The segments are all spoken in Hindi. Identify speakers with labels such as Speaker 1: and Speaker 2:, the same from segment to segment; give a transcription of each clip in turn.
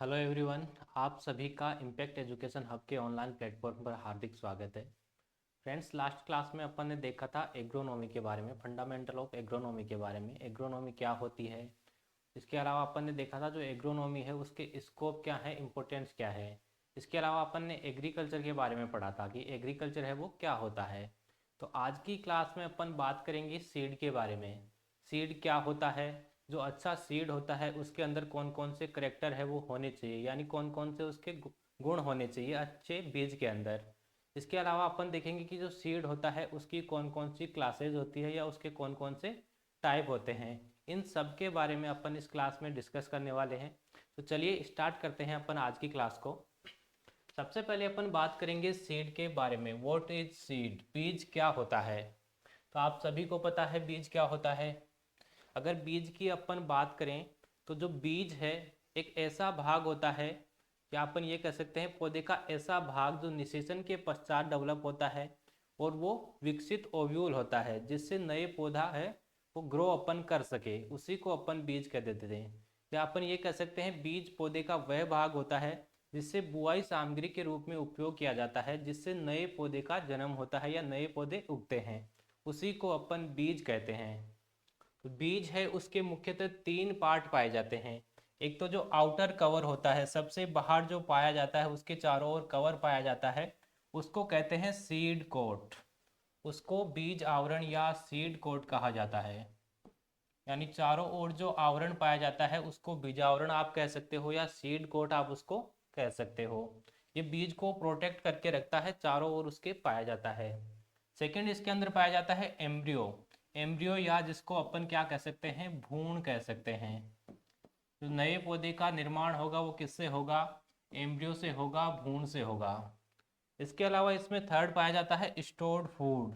Speaker 1: Hello everyone. आप सभी का इम्पैक्ट एजुकेशन हब के ऑनलाइन प्लेटफॉर्म पर हार्दिक स्वागत है। फ्रेंड्स, लास्ट क्लास में अपन ने देखा था एग्रोनॉमी के बारे में, फंडामेंटल ऑफ एग्रोनॉमी के बारे में, एग्रोनॉमी क्या होती है। इसके अलावा अपन ने देखा था जो एग्रोनॉमी है उसके स्कोप क्या है, इम्पोर्टेंस क्या है। इसके अलावा अपन ने एग्रीकल्चर के बारे में पढ़ा था कि एग्रीकल्चर है वो क्या होता है। तो आज की क्लास में अपन बात करेंगे सीड के बारे में। सीड क्या होता है, जो अच्छा सीड होता है उसके अंदर कौन कौन से करेक्टर है वो होने चाहिए, यानी कौन कौन से उसके गुण होने चाहिए अच्छे बीज के अंदर। इसके अलावा अपन देखेंगे कि जो सीड होता है उसकी कौन कौन सी क्लासेज होती है या उसके कौन कौन से टाइप होते हैं। इन सब के बारे में अपन इस क्लास में डिस्कस करने वाले हैं। तो चलिए स्टार्ट करते हैं अपन आज की क्लास को। सबसे पहले अपन बात करेंगे सीड के बारे में। व्हाट इज सीड, बीज क्या होता है। तो आप सभी को पता है बीज क्या होता है। अगर बीज की अपन बात करें तो जो बीज है एक ऐसा भाग होता है, या अपन ये कह सकते हैं पौधे का ऐसा भाग जो निषेचन के पश्चात डेवलप होता है और वो विकसित ओव्यूल होता है जिससे नए पौधा है वो ग्रो अपन कर सके, उसी को अपन बीज कह देते हैं। या अपन ये कह सकते हैं बीज पौधे का वह भाग होता है जिससे बुआई सामग्री के रूप में उपयोग किया जाता है, जिससे नए पौधे का जन्म होता है या नए पौधे उगते हैं, उसी को अपन बीज कहते हैं। तो बीज है उसके मुख्यतः तीन पार्ट पाए जाते हैं। एक तो जो आउटर कवर होता है, सबसे बाहर जो पाया जाता है उसके चारों ओर कवर पाया जाता है, उसको कहते हैं सीड कोट। उसको बीज आवरण या सीड कोट कहा जाता है। यानी चारों ओर जो आवरण पाया जाता है उसको बीजावरण आप कह सकते हो या सीड कोट आप उसको कह सकते हो। ये बीज को प्रोटेक्ट करके रखता है, चारों ओर उसके पाया जाता है। सेकंड, इसके अंदर पाया जाता है एम्ब्रियो। एम्ब्रियो या जिसको अपन क्या कह सकते हैं, भ्रूण कह सकते हैं। जो नए पौधे का निर्माण होगा वो किससे होगा, एम्ब्रियो से होगा, भ्रूण से होगा। इसके अलावा इसमें थर्ड पाया जाता है स्टोर्ड फूड,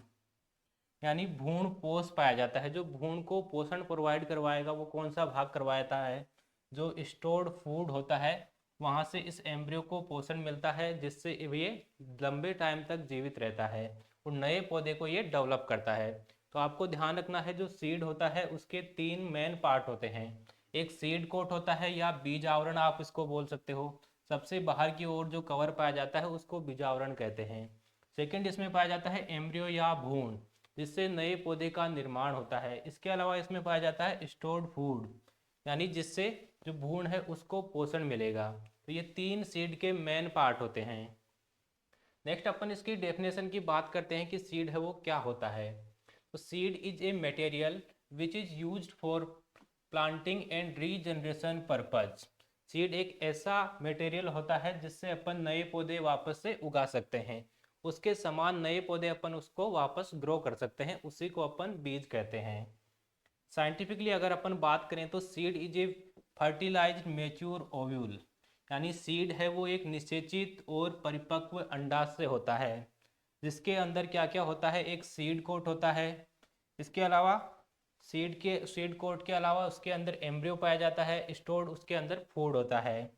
Speaker 1: यानी भ्रूण पोष पाया जाता है। जो भ्रूण को पोषण प्रोवाइड करवाएगा वो कौन सा भाग करवाता है, जो स्टोर्ड फूड होता है, वहाँ से इस एम्ब्रियो को पोषण मिलता है जिससे ये लंबे टाइम तक जीवित रहता है और नए पौधे को ये डेवलप करता है। तो आपको ध्यान रखना है जो सीड होता है उसके तीन मेन पार्ट होते हैं। एक सीड कोट होता है या बीज आवरण आप इसको बोल सकते हो। सबसे बाहर की ओर जो कवर पाया जाता है उसको बीजावरण कहते हैं। सेकंड, इसमें पाया जाता है एम्ब्रियो या भ्रूण, जिससे नए पौधे का निर्माण होता है। इसके अलावा इसमें पाया जाता है स्टोर्ड फूड, यानी जिससे जो भ्रूण है उसको पोषण मिलेगा। तो ये तीन सीड के मेन पार्ट होते हैं। नेक्स्ट अपन इसकी डेफिनेशन की बात करते हैं कि सीड है वो क्या होता है। तो seed is a material which is used for planting and regeneration purpose. Seed एक ऐसा मटेरियल होता है जिससे अपन नए पौधे वापस से उगा सकते हैं, उसके समान नए पौधे अपन उसको वापस ग्रो कर सकते हैं, उसी को अपन बीज कहते हैं। साइंटिफिकली अगर अपन बात करें तो seed is a fertilised mature ovule, यानी सीड है वो एक निषेचित और परिपक्व अंडाशय से होता है, जिसके अंदर क्या क्या होता है, एक सीड कोट होता है। इसके अलावा सीड कोट के अलावा उसके अंदर एम्ब्रियो पाया जाता है, स्टोर्ड उसके अंदर फूड होता है,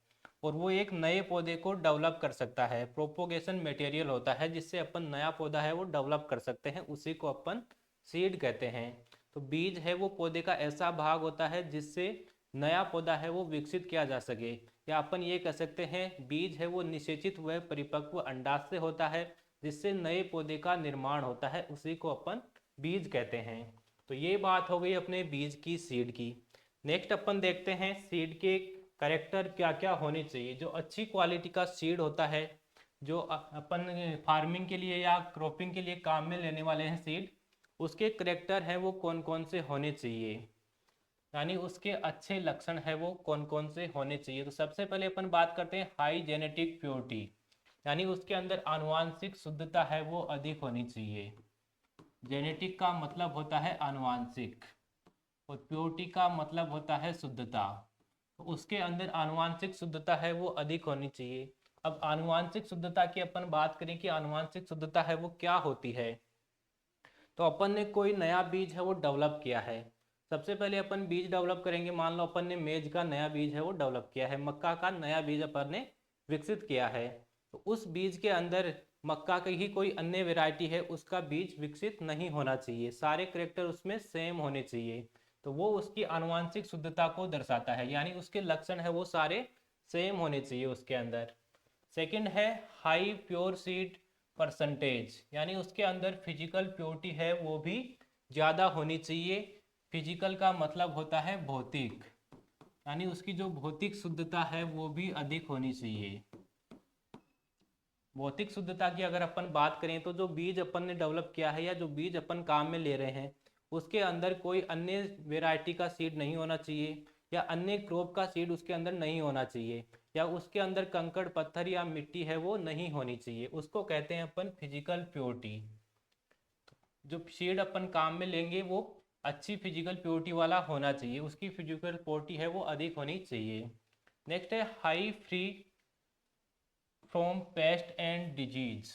Speaker 1: और वो एक नए पौधे को डेवलप कर सकता है। प्रोपोगेशन मटेरियल होता है जिससे अपन नया पौधा है वो डेवलप कर सकते हैं, उसी को अपन सीड कहते हैं। तो बीज है वो पौधे का ऐसा भाग होता है जिससे नया पौधा है वो विकसित किया जा सके, या अपन ये कह सकते हैं बीज है वो निषेचित व परिपक्व अंडाशय होता है जिससे नए पौधे का निर्माण होता है, उसी को अपन बीज कहते हैं। तो ये बात हो गई अपने बीज की, सीड की। नेक्स्ट अपन देखते हैं सीड के करेक्टर क्या क्या होने चाहिए। जो अच्छी क्वालिटी का सीड होता है, जो अपन फार्मिंग के लिए या क्रॉपिंग के लिए काम में लेने वाले हैं सीड, उसके करेक्टर है वो कौन कौन से होने चाहिए, यानी उसके अच्छे लक्षण है वो कौन कौन से होने चाहिए। तो सबसे पहले अपन बात करते हैं हाई जेनेटिक प्योरिटी, यानी उसके अंदर आनुवांशिक शुद्धता है वो अधिक होनी चाहिए। जेनेटिक का मतलब होता है आनुवांशिक और प्योरिटी का मतलब होता है शुद्धता। तो उसके अंदर आनुवांशिक शुद्धता है वो अधिक होनी चाहिए। अब आनुवांशिक शुद्धता की अपन बात करें कि आनुवांशिक शुद्धता है वो क्या होती है। तो अपन ने कोई नया बीज है वो डेवलप किया है। सबसे पहले अपन बीज डेवलप करेंगे, मान लो अपन ने मेज का नया बीज है वो डेवलप किया है, मक्का का नया बीज अपन ने विकसित किया है। तो उस बीज के अंदर मक्का की ही कोई अन्य वैरायटी है उसका बीज विकसित नहीं होना चाहिए, सारे करेक्टर उसमें सेम होने चाहिए। तो वो उसकी आनुवांशिक शुद्धता को दर्शाता है, यानी उसके लक्षण है वो सारे सेम होनी चाहिए उसके अंदर। सेकंड है हाई प्योर सीड परसेंटेज, यानी उसके अंदर फिजिकल प्योरिटी है वो भी ज़्यादा होनी चाहिए। फिजिकल का मतलब होता है भौतिक, यानी उसकी जो भौतिक शुद्धता है वो भी अधिक होनी चाहिए। भौतिक शुद्धता की अगर अपन बात करें तो जो बीज अपन ने डेवलप किया है या जो बीज अपन काम में ले रहे हैं उसके अंदर कोई अन्य वेराइटी का सीड नहीं होना चाहिए, या अन्य क्रॉप का सीड उसके अंदर नहीं होना चाहिए, या उसके अंदर कंकड़ पत्थर या मिट्टी है वो नहीं होनी चाहिए। उसको कहते हैं अपन फिजिकल प्योरिटी। जो सीड अपन काम में लेंगे वो अच्छी फिजिकल प्योरिटी वाला होना चाहिए, उसकी फिजिकल प्योरिटी है वो अधिक होनी चाहिए। नेक्स्ट है high free from paste and disease,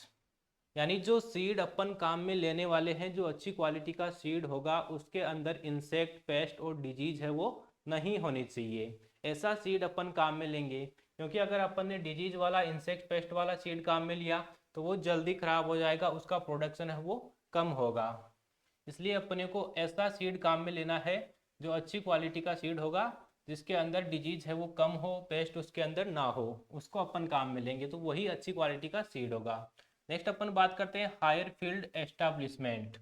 Speaker 1: यानी जो सीड अपन काम में लेने वाले हैं जो अच्छी क्वालिटी का सीड होगा उसके अंदर इंसेक्ट पेस्ट और डिजीज है वो नहीं होनी चाहिए। ऐसा सीड अपन काम में लेंगे, क्योंकि अगर अपन ने डिजीज वाला इंसेक्ट पेस्ट वाला सीड काम में लिया तो वो जल्दी खराब हो जाएगा, उसका प्रोडक्शन है वो कम होगा। इसलिए अपने को ऐसा सीड काम में लेना है जो अच्छी क्वालिटी का सीड होगा, जिसके अंदर डिजीज है वो कम हो, पेस्ट उसके अंदर ना हो, उसको अपन काम में लेंगे तो वही अच्छी क्वालिटी का सीड होगा। नेक्स्ट अपन बात करते हैं हायर फील्ड एस्टाब्लिशमेंट,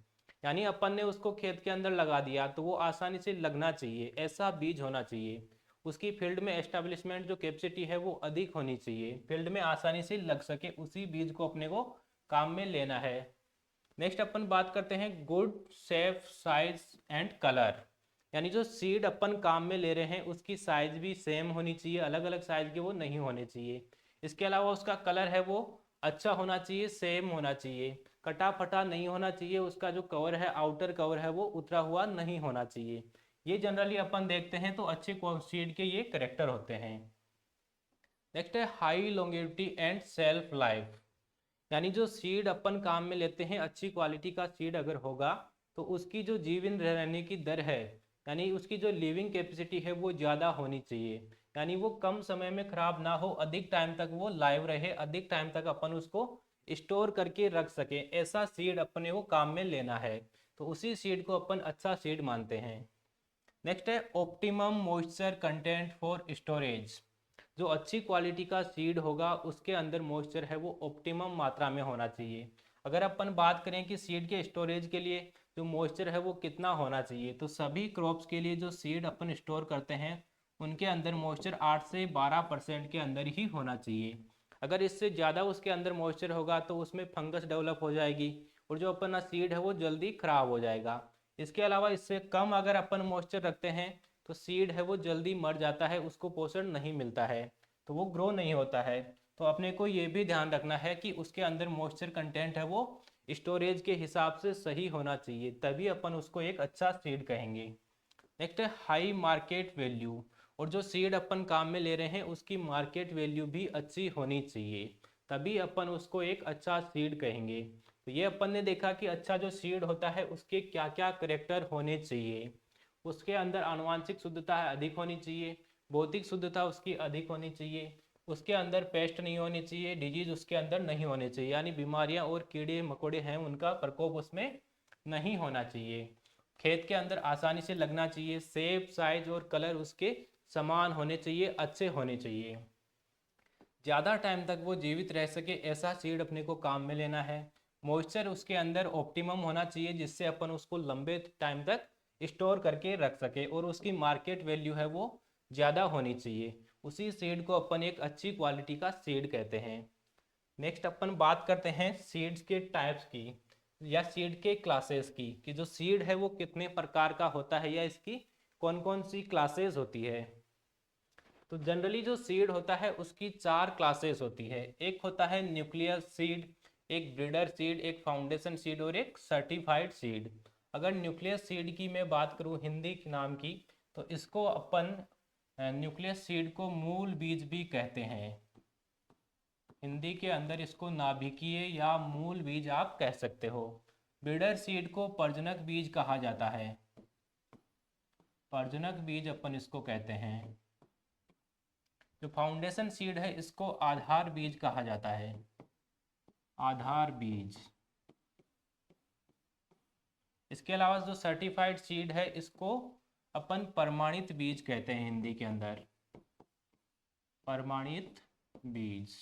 Speaker 1: यानी अपन ने उसको खेत के अंदर लगा दिया तो वो आसानी से लगना चाहिए, ऐसा बीज होना चाहिए। उसकी फील्ड में एस्टाब्लिशमेंट जो कैपेसिटी है वो अधिक होनी चाहिए, फील्ड में आसानी से लग सके, उसी बीज को अपने को काम में लेना है। नेक्स्ट अपन बात करते हैं good shape size and colour, यानी जो सीड अपन काम में ले रहे हैं उसकी साइज भी सेम होनी चाहिए, अलग अलग साइज के वो नहीं होने चाहिए। इसके अलावा उसका कलर है वो अच्छा होना चाहिए, सेम होना चाहिए, कटा फटा नहीं होना चाहिए, उसका जो कवर है आउटर कवर है वो उतरा हुआ नहीं होना चाहिए। ये जनरली अपन देखते हैं तो अच्छे सीड के ये करेक्टर होते हैं। नेक्स्ट है high longevity and self life, यानी जो सीड अपन काम में लेते हैं अच्छी क्वालिटी का सीड अगर होगा तो उसकी जो जीवन रहने की दर है, यानी उसकी जो लिविंग कैपेसिटी है वो ज़्यादा होनी चाहिए, यानी वो कम समय में खराब ना हो, अधिक टाइम तक वो लाइव रहे, अधिक टाइम तक अपन उसको स्टोर करके रख सके, ऐसा सीड अपने को काम में लेना है, तो उसी सीड को अपन अच्छा सीड मानते हैं। नेक्स्ट है optimum moisture content for storage, जो अच्छी क्वालिटी का सीड होगा उसके अंदर मॉइस्चर है वो ऑप्टिमम मात्रा में होना चाहिए। अगर अपन बात करें कि सीड के स्टोरेज के लिए जो मॉइस्चर है वो कितना होना चाहिए, तो सभी क्रॉप्स के लिए जो सीड अपन स्टोर करते हैं उनके अंदर मॉइस्चर 8 से 12% के अंदर ही होना चाहिए। अगर इससे ज़्यादा उसके अंदर मॉइस्चर होगा तो उसमें फंगस डेवलप हो जाएगी और जो अपना सीड है वो जल्दी खराब हो जाएगा। इसके अलावा इससे कम अगर अपन मॉइस्चर रखते हैं तो सीड है वो जल्दी मर जाता है, उसको पोषण नहीं मिलता है, तो वो ग्रो नहीं होता है। तो अपने को ये भी ध्यान रखना है कि उसके अंदर मॉइस्चर कंटेंट है वो स्टोरेज के हिसाब से सही होना चाहिए, तभी अपन उसको एक अच्छा सीड कहेंगे। नेक्स्ट है हाई मार्केट वैल्यू, और जो सीड अपन काम में ले रहे हैं उसकी मार्केट वैल्यू भी अच्छी होनी चाहिए, तभी अपन उसको एक अच्छा सीड कहेंगे। तो ये अपन ने देखा कि अच्छा जो सीड होता है उसके क्या क्या करेक्टर होने चाहिए। उसके अंदर आनुवांशिक शुद्धता अधिक होनी चाहिए, भौतिक शुद्धता उसकी अधिक होनी चाहिए, उसके अंदर पेस्ट नहीं होनी चाहिए, डिजीज उसके अंदर नहीं होने चाहिए, यानी बीमारियां और कीड़े मकोड़े हैं उनका प्रकोप उसमें नहीं होना चाहिए। खेत के अंदर आसानी से लगना चाहिए, शेप साइज और कलर उसके समान होने चाहिए, अच्छे होने चाहिए, ज़्यादा टाइम तक वो जीवित रह सके, ऐसा सीड अपने को काम में लेना है। मॉइस्चर उसके अंदर ऑप्टिमम होना चाहिए जिससे अपन उसको लंबे टाइम तक स्टोर करके रख सके, और उसकी मार्केट वैल्यू है वो ज़्यादा होनी चाहिए, उसी सीड को अपन एक अच्छी क्वालिटी का सीड कहते हैं। नेक्स्ट अपन बात करते हैं सीड्स के टाइप्स की या सीड के क्लासेस की, कि जो सीड है वो कितने प्रकार का होता है या इसकी कौन कौन सी क्लासेस होती है। तो जनरली जो सीड होता है उसकी 4 क्लासेस होती है। एक होता है न्यूक्लियर सीड, एक ब्रीडर सीड, एक फाउंडेशन सीड और एक सर्टिफाइड सीड। अगर न्यूक्लियर सीड की मैं बात करूँ हिंदी नाम की, तो इसको अपन न्यूक्लियर सीड को मूल बीज भी कहते हैं। हिंदी के अंदर इसको नाभिकीय या मूल बीज आप कह सकते हो। ब्रीडर सीड को प्रजनक बीज कहा जाता है, प्रजनक बीज अपन इसको कहते हैं। जो फाउंडेशन सीड है इसको आधार बीज कहा जाता है, आधार बीज। इसके अलावा जो सर्टिफाइड सीड है इसको अपन प्रमाणित बीज कहते हैं हिंदी के अंदर, प्रमाणित बीज।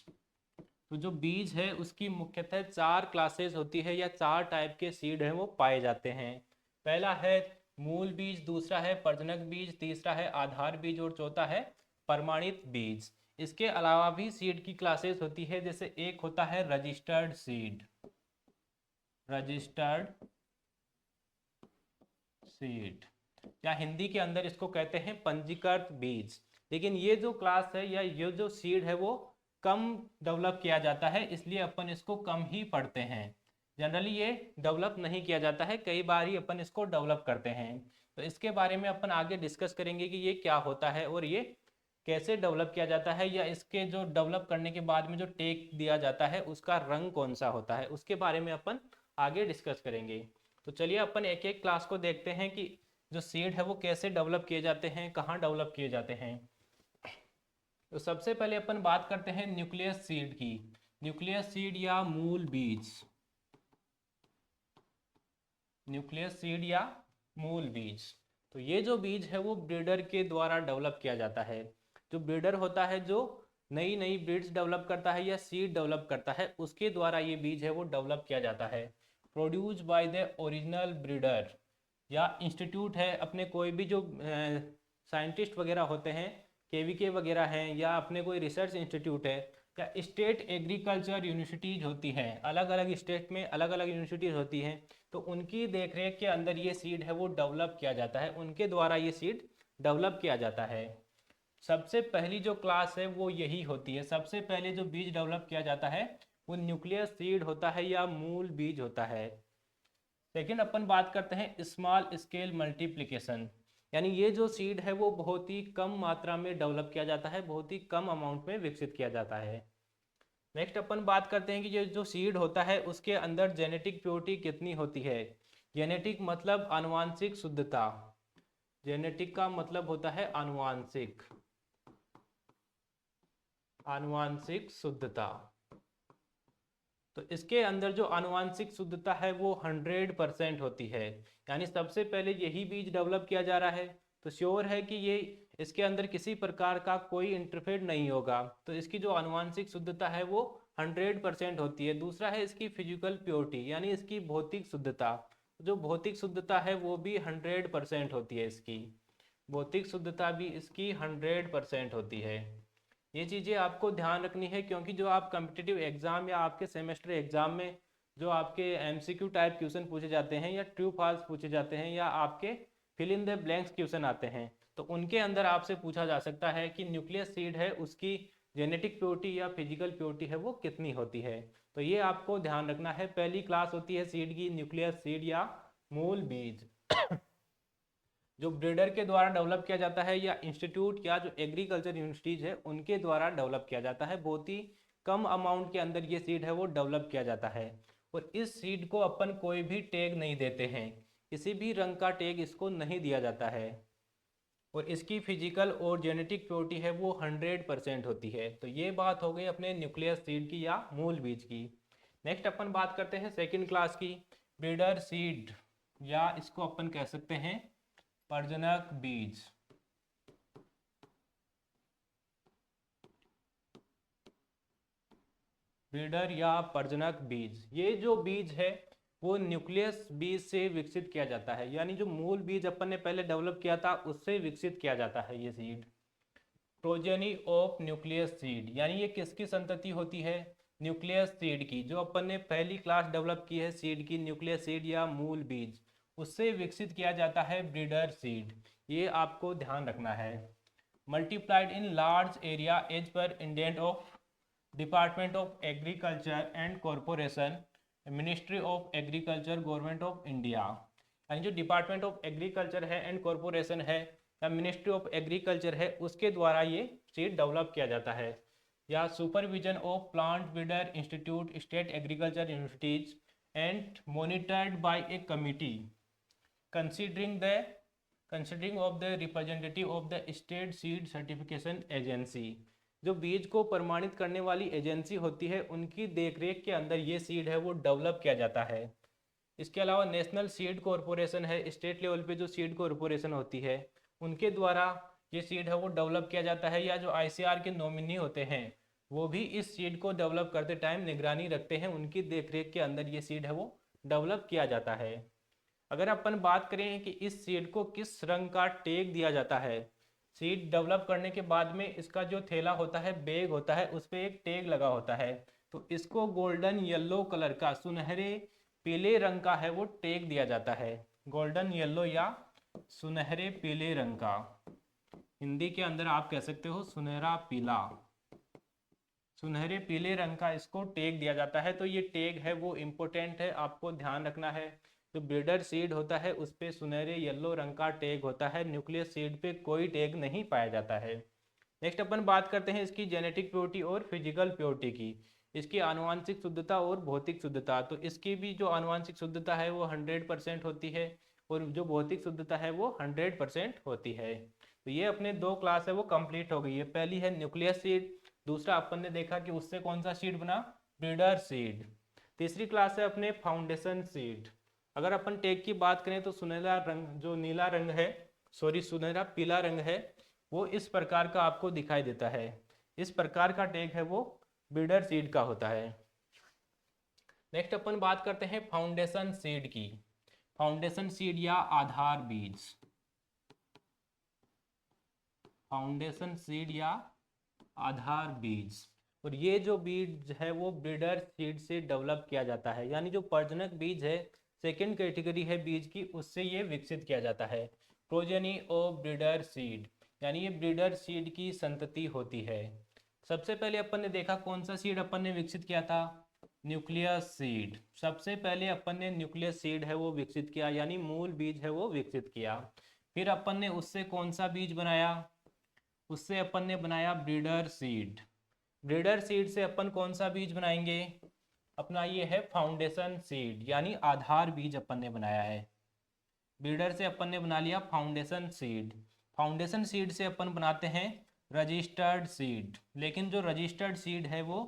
Speaker 1: तो जो बीज है उसकी मुख्यतः 4 क्लासेस होती है या 4 टाइप के सीड हैं वो पाए जाते हैं। पहला है मूल बीज, दूसरा है प्रजनक बीज, तीसरा है आधार बीज और चौथा है प्रमाणित बीज। इसके अलावा भी सीड की क्लासेस होती है, जैसे एक होता है रजिस्टर्ड सीड, रजिस्टर्ड सीड या हिंदी के अंदर इसको कहते हैं पंजीकृत बीज। लेकिन ये जो क्लास है या ये जो सीड है वो कम डेवलप किया जाता है, इसलिए अपन इसको कम ही पढ़ते हैं। जनरली ये डेवलप नहीं किया जाता है, कई बार ही अपन इसको डेवलप करते हैं। तो इसके बारे में अपन आगे डिस्कस करेंगे कि ये क्या होता है और ये कैसे डेवलप किया जाता है, या इसके जो डेवलप करने के बाद में जो टेक दिया जाता है उसका रंग कौन सा होता है, उसके बारे में अपन आगे डिस्कस करेंगे। तो चलिए अपन एक एक क्लास को देखते हैं कि जो सीड है वो कैसे डेवलप किए जाते हैं, कहाँ डेवलप किए जाते हैं। तो सबसे पहले अपन बात करते हैं न्यूक्लियस सीड की। न्यूक्लियस सीड या मूल बीज, न्यूक्लियस सीड या मूल बीज। तो ये जो बीज है वो ब्रीडर के द्वारा डेवलप किया जाता है। जो ब्रीडर होता है जो नई नई ब्रीड्स डेवलप करता है या सीड डेवलप करता है, उसके द्वारा ये बीज है वो डेवलप किया जाता है। Produce by the original breeder या इंस्टीट्यूट है, अपने कोई भी जो साइंटिस्ट वगैरह होते हैं, केवीके वगैरह हैं, या अपने कोई रिसर्च इंस्टीट्यूट है, या स्टेट एग्रीकल्चर यूनिवर्सिटीज होती हैं, अलग अलग स्टेट में अलग अलग यूनिवर्सिटीज होती हैं, तो उनकी देखरेख के अंदर ये सीड है वो डेवलप किया जाता है, उनके द्वारा ये सीड डेवलप किया जाता है। सबसे पहली जो क्लास है वो यही होती है। सबसे पहले जो बीज डेवलप किया जाता है वो न्यूक्लियस सीड होता है या मूल बीज होता है। सेकेंड अपन बात करते हैं स्मॉल स्केल मल्टीप्लिकेशन, यानी ये जो सीड है वो बहुत ही कम मात्रा में डेवलप किया जाता है, बहुत ही कम अमाउंट में विकसित किया जाता है। नेक्स्ट अपन बात करते हैं कि ये जो सीड होता है उसके अंदर जेनेटिक प्योरिटी कितनी होती है। जेनेटिक मतलब आनुवांशिक शुद्धता, जेनेटिक का मतलब होता है आनुवांशिक, आनुवांशिक शुद्धता। तो इसके अंदर जो आनुवांशिक शुद्धता है वो 100% होती है, यानी सबसे पहले यही बीज डेवलप किया जा रहा है तो श्योर है कि ये इसके अंदर किसी प्रकार का कोई इंटरफेयर नहीं होगा, तो इसकी जो आनुवांशिक शुद्धता है वो 100% होती है। दूसरा है इसकी फिजिकल प्योरिटी, यानी इसकी भौतिक शुद्धता, जो भौतिक शुद्धता है वो भी 100% होती है, इसकी भौतिक शुद्धता भी इसकी 100% होती है। ये चीज़ें आपको ध्यान रखनी है, क्योंकि जो आप कॉम्पिटिटिव एग्जाम या आपके सेमेस्टर एग्जाम में जो आपके एमसीक्यू टाइप क्वेश्चन पूछे जाते हैं या ट्रू फॉल्स पूछे जाते हैं या आपके fill in the blanks question आते हैं, तो उनके अंदर आपसे पूछा जा सकता है कि न्यूक्लियस सीड है उसकी जेनेटिक प्योरिटी या फिजिकल प्योरिटी है वो कितनी होती है। तो ये आपको ध्यान रखना है। पहली क्लास होती है सीड की न्यूक्लियस सीड या मूल बीज, जो ब्रीडर के द्वारा डेवलप किया जाता है या इंस्टीट्यूट या जो एग्रीकल्चर यूनिवर्सिटीज है उनके द्वारा डेवलप किया जाता है। बहुत ही कम अमाउंट के अंदर ये सीड है वो डेवलप किया जाता है, और इस सीड को अपन कोई भी टैग नहीं देते हैं, किसी भी रंग का टैग इसको नहीं दिया जाता है, और इसकी फिजिकल और जेनेटिक प्योरिटी है वो 100% होती है। तो ये बात हो गई अपने न्यूक्लियस सीड की या मूल बीज की। नेक्स्ट अपन बात करते हैं सेकेंड क्लास की, ब्रीडर सीड या इसको अपन कह सकते हैं प्रजनक बीज। ब्रीडर या प्रजनक बीज, ये जो बीज है वो न्यूक्लियस बीज से विकसित किया जाता है, यानी जो मूल बीज अपन ने पहले डेवलप किया था उससे विकसित किया जाता है ये seed. Progeny of nucleus seed, यानी ये किसकी संतति होती है, न्यूक्लियस सीड की। जो अपन ने पहली क्लास डेवलप की है सीड की, न्यूक्लियस सीड या मूल बीज, उससे विकसित किया जाता है ब्रीडर सीड। ये आपको ध्यान रखना है। Multiplied in large area as per indent of department of agriculture and corporation, ministry of agriculture, government of India. यानी जो डिपार्टमेंट ऑफ एग्रीकल्चर है एंड कॉरपोरेशन है या मिनिस्ट्री ऑफ एग्रीकल्चर है उसके द्वारा ये सीड डेवलप किया जाता है, या supervision of plant breeder institute, state agriculture universities and monitored by A committee considering of the representative of the state seed certification agency. जो बीज को प्रमाणित करने वाली एजेंसी होती है उनकी देखरेख के अंदर ये सीड है वो डेवलप किया जाता है। इसके अलावा नेशनल सीड कॉरपोरेशन है, स्टेट लेवल पे जो सीड कॉरपोरेशन होती है उनके द्वारा ये सीड है वो डेवलप किया जाता है, या जो ICAR के नॉमिनी होते हैं वो भी इस सीड को डेवलप करते टाइम निगरानी रखते हैं, उनकी देखरेख के अंदर ये सीड है वो डेवलप किया जाता है। अगर अपन बात करें कि इस सीड को किस रंग का टैग दिया जाता है, सीड डेवलप करने के बाद में इसका जो थैला होता है, बैग होता है, उस पर एक टैग लगा होता है, तो इसको गोल्डन येलो कलर का, सुनहरे पीले रंग का है वो टैग दिया जाता है। गोल्डन येलो या सुनहरे पीले रंग का, हिंदी के अंदर आप कह सकते हो सुनहरा पीला, सुनहरे पीले रंग का इसको टैग दिया जाता है। तो ये टैग है वो इम्पोर्टेंट है, आपको ध्यान रखना है। जो ब्रीडर सीड होता है उस पे सुनहरे येलो रंग का टैग होता है, न्यूक्लियस सीड पे कोई टैग नहीं पाया जाता है। नेक्स्ट अपन बात करते हैं इसकी जेनेटिक प्योरिटी और फिजिकल प्योरिटी की, इसकी आनुवांशिक शुद्धता और भौतिक शुद्धता। तो इसकी भी जो आनुवांशिक शुद्धता है वो 100% होती है, और जो भौतिक शुद्धता है वो 100% होती है। तो ये अपने दो क्लास है वो कंप्लीट हो गई है। पहली है न्यूक्लियस सीड, दूसरा अपन ने देखा कि उससे कौन सा सीड बना, ब्रीडर सीड। तीसरी क्लास है अपने फाउंडेशन सीड। अगर अपन टैग की बात करें तो सुनहरा रंग, जो नीला रंग है, सॉरी सुनहरा पीला रंग है, वो इस प्रकार का आपको दिखाई देता है। इस प्रकार का टैग है वो ब्रीडर सीड का होता है। नेक्स्ट अपन बात करते हैं फाउंडेशन सीड की। फाउंडेशन सीड या आधार बीज, फाउंडेशन सीड या आधार बीज। और ये जो बीज है वो ब्रीडर सीड से डेवलप किया जाता है, यानी जो प्रजनक बीज है, सेकेंड कैटेगरी है बीज की, उससे ये विकसित किया जाता है। प्रोजेनी ऑफ ब्रीडर सीड, यानी ये ब्रीडर सीड की संतति होती है। सबसे पहले अपन ने देखा कौन सा सीड अपन ने विकसित किया था, न्यूक्लियस सीड। सबसे पहले अपन ने न्यूक्लियस सीड है वो विकसित किया, यानी मूल बीज है वो विकसित किया। फिर अपन ने उससे कौन सा बीज बनाया, उससे अपन ने बनाया ब्रीडर सीड। ब्रीडर सीड से अपन कौन सा बीज बनाएंगे, अपना ये है फाउंडेशन सीड, यानी आधार बीज अपन ने बनाया है। ब्रीडर से अपन ने बना लिया फाउंडेशन सीड। फाउंडेशन सीड से अपन बनाते हैं रजिस्टर्ड सीड, लेकिन जो रजिस्टर्ड सीड है वो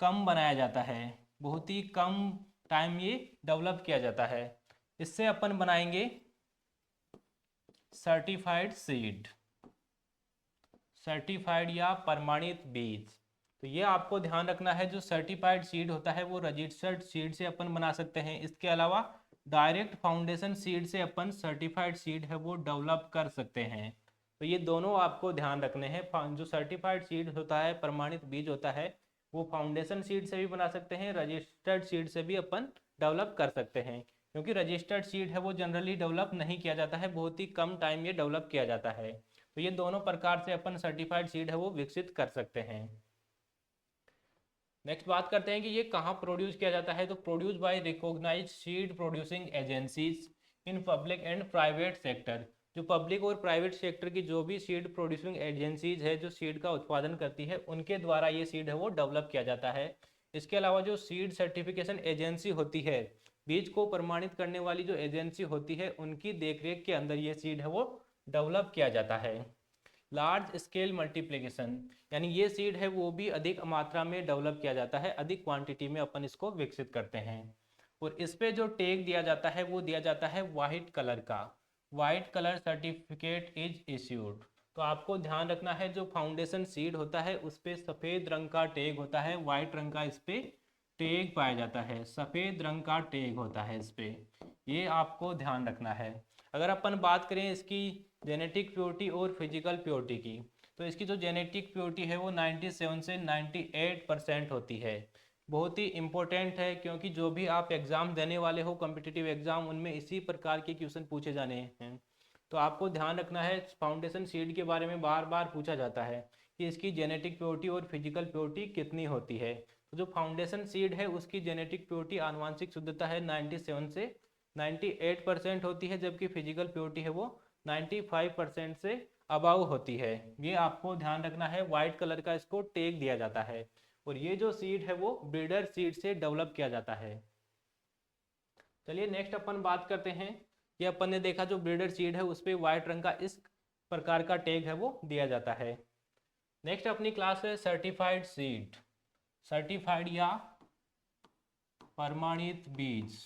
Speaker 1: कम बनाया जाता है, बहुत ही कम टाइम ये डेवलप किया जाता है। इससे अपन बनाएंगे सर्टिफाइड सीड, सर्टिफाइड या प्रमाणित बीज। तो ये आपको ध्यान रखना है, जो सर्टिफाइड सीड होता है वो रजिस्टर्ड सीड से अपन बना सकते हैं। इसके अलावा डायरेक्ट फाउंडेशन सीड से अपन सर्टिफाइड सीड है वो डेवलप कर सकते हैं। तो ये दोनों आपको ध्यान रखने हैं। जो सर्टिफाइड सीड होता है, प्रमाणित बीज होता है, वो फाउंडेशन सीड से भी बना सकते हैं, रजिस्टर्ड सीड से भी अपन डेवलप कर सकते हैं। क्योंकि रजिस्टर्ड सीड है वो जनरली डेवलप नहीं किया जाता है, बहुत ही कम टाइम ये डेवलप किया जाता है। तो ये दोनों प्रकार से अपन सर्टिफाइड सीड है वो विकसित कर सकते हैं। नेक्स्ट बात करते हैं कि ये कहाँ प्रोड्यूस किया जाता है। तो produce by recognised seed producing agencies in public and private sector. जो पब्लिक और प्राइवेट सेक्टर की जो भी सीड प्रोड्यूसिंग एजेंसीज है, जो सीड का उत्पादन करती है, उनके द्वारा ये सीड है वो डेवलप किया जाता है। इसके अलावा जो सीड सर्टिफिकेशन एजेंसी होती है, बीज को प्रमाणित करने वाली जो एजेंसी होती है, उनकी देखरेख के अंदर ये सीड है वो डेवलप किया जाता है। लार्ज स्केल मल्टीप्लिकेशन, यानी ये सीड है वो भी अधिक मात्रा में डेवलप किया जाता है, अधिक क्वांटिटी में अपन इसको विकसित करते हैं। और इस पे जो टैग दिया जाता है वो दिया जाता है वाइट कलर का, white colour certificate is issued. तो आपको ध्यान रखना है, जो फाउंडेशन सीड होता है उस पे सफ़ेद रंग का टैग होता है, वाइट रंग का इस पे टैग पाया जाता है, सफ़ेद रंग का टैग होता है इस पे, ये आपको ध्यान रखना है। अगर अपन बात करें इसकी जेनेटिक प्योरिटी और फिजिकल प्योरिटी की, तो इसकी जो जेनेटिक प्योरिटी है वो 97 से 98% होती है। बहुत ही इम्पोर्टेंट है, क्योंकि जो भी आप एग्ज़ाम देने वाले हो, कॉम्पिटिटिव एग्ज़ाम, उनमें इसी प्रकार के क्वेश्चन पूछे जाने हैं। तो आपको ध्यान रखना है, फाउंडेशन सीड के बारे में बार बार पूछा जाता है कि इसकी जेनेटिक प्योरिटी और फिजिकल प्योरिटी कितनी होती है। तो जो फाउंडेशन सीड है उसकी जेनेटिक प्योरिटी, आनुवांशिक शुद्धता है 97 से 98% होती है, जबकि फिजिकल प्योरिटी है वो 95% से अबाव होती है। ये आपको ध्यान रखना है, वाइट कलर का इसको टैग दिया जाता है। और ये जो सीड है वो ब्रीडर सीड से डेवलप किया जाता है। चलिए नेक्स्ट अपन बात करते हैं। ये अपन ने देखा जो ब्रीडर सीड है उस पर व्हाइट रंग का इस प्रकार का टैग है वो दिया जाता है। नेक्स्ट अपनी क्लास है सर्टिफाइड सीड, सर्टिफाइड या प्रमाणित बीज,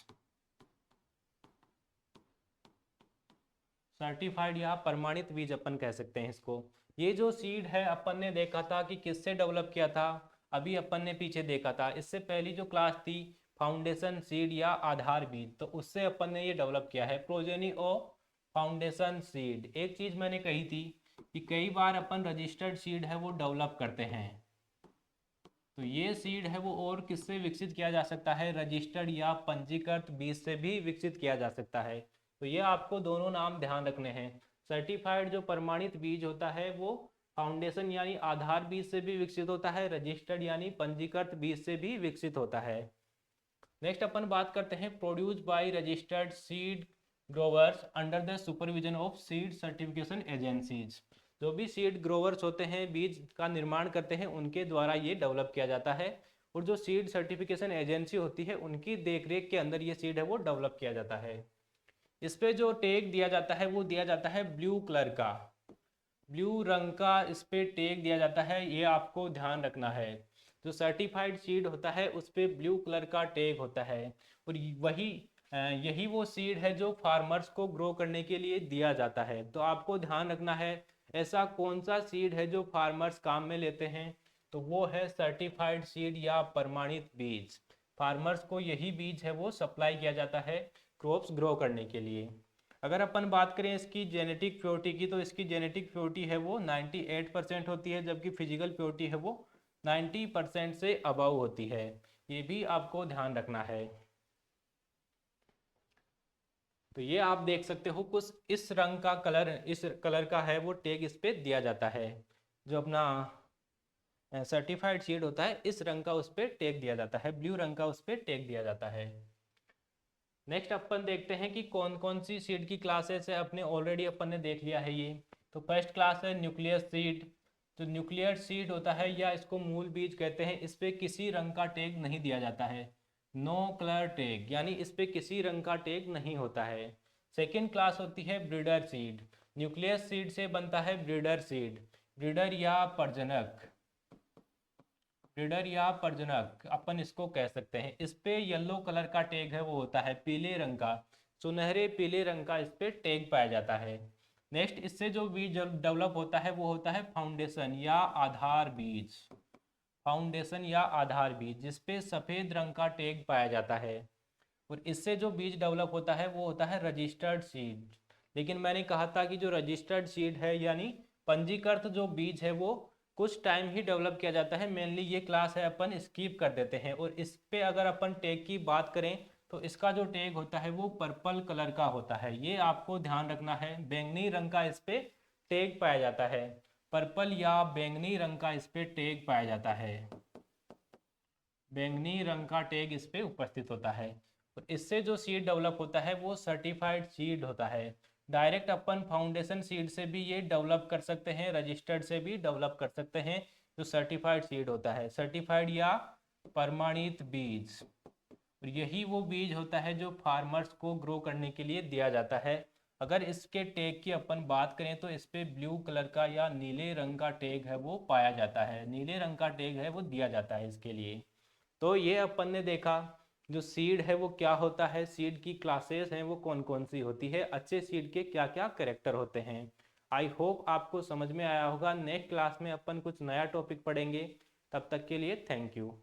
Speaker 1: सर्टिफाइड या प्रमाणित बीज अपन कह सकते हैं इसको। ये जो सीड है अपन ने देखा था कि किससे डेवलप किया था, अभी अपन ने पीछे देखा था, इससे पहली जो क्लास थी फाउंडेशन सीड या आधार बीज, तो उससे अपन ने ये डेवलप किया है प्रोजेनी ऑफ फाउंडेशन सीड। एक चीज मैंने कही थी कि कई बार अपन रजिस्टर्ड सीड है वो डेवलप करते हैं, तो ये सीड है वो और किससे विकसित किया जा सकता है, रजिस्टर्ड या पंजीकृत बीज से भी विकसित किया जा सकता है। तो ये आपको दोनों नाम ध्यान रखने हैं। सर्टिफाइड जो प्रमाणित बीज होता है वो फाउंडेशन यानी आधार बीज से भी विकसित होता है, रजिस्टर्ड यानी पंजीकृत बीज से भी विकसित होता है। नेक्स्ट अपन बात करते हैं produce by registered seed growers under the supervision of seed certification agencies. जो भी सीड ग्रोवर्स होते हैं, बीज का निर्माण करते हैं, उनके द्वारा ये डेवलप किया जाता है, और जो सीड सर्टिफिकेशन एजेंसी होती है उनकी देखरेख के अंदर ये सीड है वो डेवलप किया जाता है। इस पे जो टैग दिया जाता है वो दिया जाता है ब्लू कलर का, ब्लू रंग का इस पे टैग दिया जाता है, ये आपको ध्यान रखना है। जो सर्टिफाइड सीड होता है उस पे ब्लू कलर का टैग होता है, और वही यही वो सीड है जो फार्मर्स को ग्रो करने के लिए दिया जाता है। तो आपको ध्यान रखना है ऐसा कौन सा सीड है जो फार्मर्स काम में लेते हैं, तो वो है सर्टिफाइड सीड या प्रमाणित बीज। फार्मर्स को यही बीज है वो सप्लाई किया जाता है क्रॉप्स ग्रो करने के लिए। अगर अपन बात करें इसकी जेनेटिक प्योरिटी की, तो इसकी जेनेटिक प्योरिटी है वो 98% होती है, जबकि फिजिकल प्योरिटी है वो 90% से अबव होती है। ये भी आपको ध्यान रखना है। तो ये आप देख सकते हो कुछ इस रंग का कलर, इस कलर का है वो टैग इस पे दिया जाता है। जो अपना सर्टिफाइड सीड होता है इस रंग का उस पर टैग दिया जाता है, ब्लू रंग का उस पर टैग दिया जाता है। नेक्स्ट अपन देखते हैं कि कौन कौन सी सीड की क्लासेस है, अपने ऑलरेडी अपन ने देख लिया है ये। तो फर्स्ट क्लास है न्यूक्लियर सीड। जो न्यूक्लियर सीड होता है या इसको मूल बीज कहते हैं, इस पे किसी रंग का टैग नहीं दिया जाता है, नो कलर टैग, यानी इस पे किसी रंग का टैग नहीं होता है। सेकेंड क्लास होती है ब्रीडर सीड। न्यूक्लियर सीड से बनता है ब्रीडर सीड, ब्रीडर या प्रजनक, ब्रीडर या प्रजनक अपन इसको कह सकते हैं। इस पे येलो कलर का टैग है वो होता है, पीले रंग का, सुनहरे पीले रंग का इस पे टैग पाया जाता है। नेक्स्ट इससे जो बीज डेवलप होता है वो होता है फाउंडेशन या आधार बीज, फाउंडेशन या आधार बीज जिसपे सफेद रंग का टैग पाया जाता है। और इससे जो बीज डेवलप होता है वो होता है रजिस्टर्ड सीड। लेकिन मैंने कहा था कि जो रजिस्टर्ड सीड है यानी पंजीकृत जो बीज है वो कुछ टाइम ही डेवलप किया जाता है, मेनली ये क्लास है अपन स्किप कर देते हैं। और इस पे अगर अपन टैग की बात करें तो इसका जो टैग होता है वो पर्पल कलर का होता है, ये आपको ध्यान रखना है। बैंगनी रंग का इस पे टैग पाया जाता है, पर्पल या बैंगनी रंग का इस पे टैग पाया जाता है, बैंगनी रंग का टैग इस पे उपस्थित होता है। और इससे जो सीड डेवलप होता है वो सर्टिफाइड सीड होता है। डायरेक्ट अपन फाउंडेशन सीड से भी ये डेवलप कर सकते हैं, रजिस्टर्ड से भी डेवलप कर सकते हैं। जो सर्टिफाइड सीड होता है, सर्टिफाइड या प्रमाणित बीज, और यही वो बीज होता है जो फार्मर्स को ग्रो करने के लिए दिया जाता है। अगर इसके टैग की अपन बात करें तो इस पे ब्लू कलर का या नीले रंग का टैग है वो पाया जाता है, नीले रंग का टैग है वो दिया जाता है इसके लिए। तो ये अपन ने देखा जो सीड है वो क्या होता है, सीड की क्लासेस हैं वो कौन कौन सी होती है, अच्छे सीड के क्या क्या करेक्टर होते हैं। आई होप आपको समझ में आया होगा। नेक्स्ट क्लास में अपन कुछ नया टॉपिक पढ़ेंगे, तब तक के लिए थैंक यू।